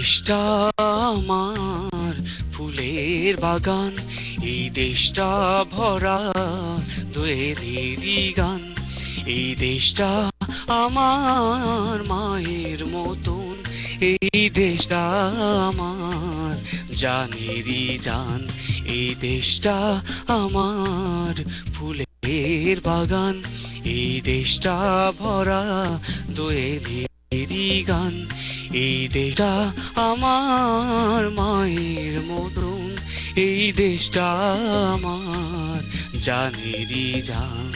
দেশটা আমার ফুলের বাগান, এই দেশটা ভরা দোয়েলেরই গান। এই দেশটা আমার মায়ের মতন, এই দেশটা আমার জানেরই জান। এই দেশটা আমার ফুলের বাগান, এই দেশটা ভরা দোয়েলেরই গান। এই দেশটা আমার মায়ের মতন, এই দেশটা আমার জানেরই জান।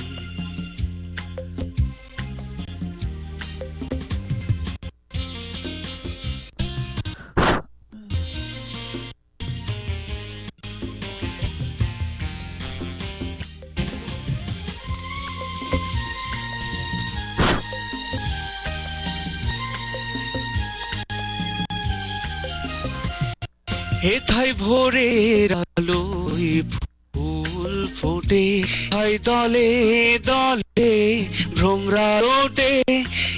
হেথায় ভোরের আলোয় ফুল ফোটে, হেথায় দলে দলে ভ্রমরা ওঠে।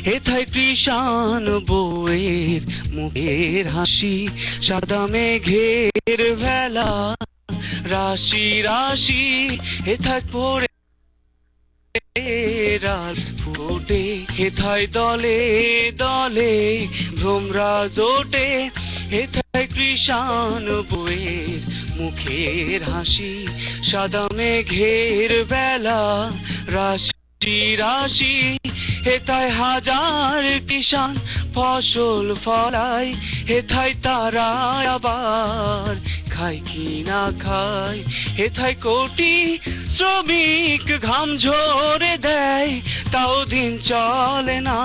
হেথায় কৃষাণ বউয়ের মুখের হাসি, সাদা মেঘের ভেলা রাশি রাশি। হেথায় ভোরে ফোটে, হেথায় দলে দলে ভ্রমরা জোটে। হেথায় কৃষাণ বউয়ের মুখের হাসি, সাদা মেঘের বেলা রাশি রাশি। হেথায় হাজার কিষাণ ফসল ফলায়, হেথায় তারা আবার খায় কি না খায়। হেথায় কোটি শ্রমিক ঘাম ঝরে দেয়, তাও দিন চলে না,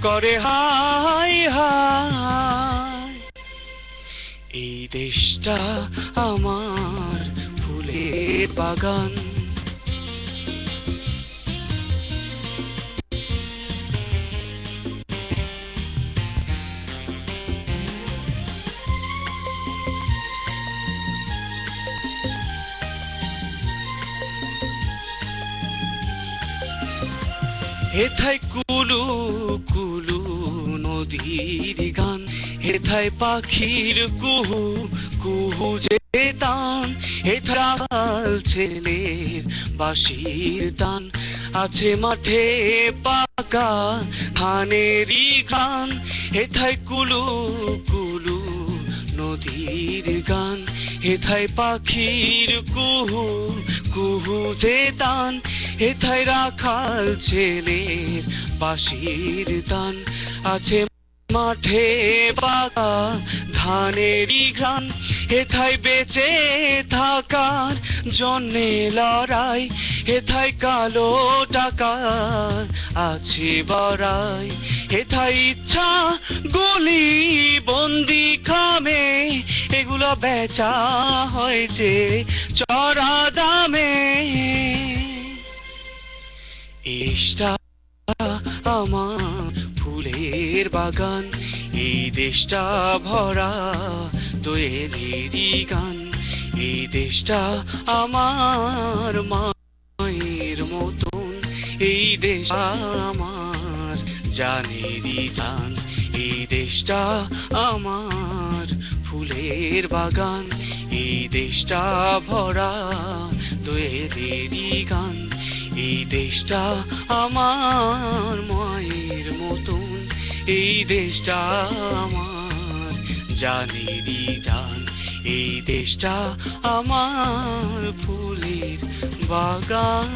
করে হায় হায়। এই দেশটা আমার ফুলের বাগান, হেথায় কুলু কুলু নদীর গান, হেথায় পাখির কুহু কুহু যে তান। হেথায় ছেলের বাঁশির তান, আছে মাঠে পাকা ধানেরই ঘ্রাণ। হেথায় কুলু কুলু নদীর গান, হেথায় পাখির কুহু কুহু যে তান। হেথায় রাখাল ছেলের বাঁশির তান, আছে মাঠে পাকা ধানেরই ঘ্রাণ। হেথায় বেঁচে থাকার জন্যে লড়াই, হেথায় কালো টাকার আছে বড়াই। হেথায় ইচ্ছা গুলি বন্দি খামে, এগুলো বেচা হয়েছে চড়া দামে। দেশটা আমার ফুলের বাগান, এই দেশটা ভরা দোয়েলেরই গান। এই দেশটা আমার মায়ের মতন, এই দেশটা আমার জানেরই জান। এই দেশটা আমার ফুলের বাগান, এই দেশটা ভরা দোয়েলেরই গান। এই দেশটা আমার মায়ের মতন, এই দেশটা আমার জানেরই জান। এই দেশটা আমার ফুলের বাগান।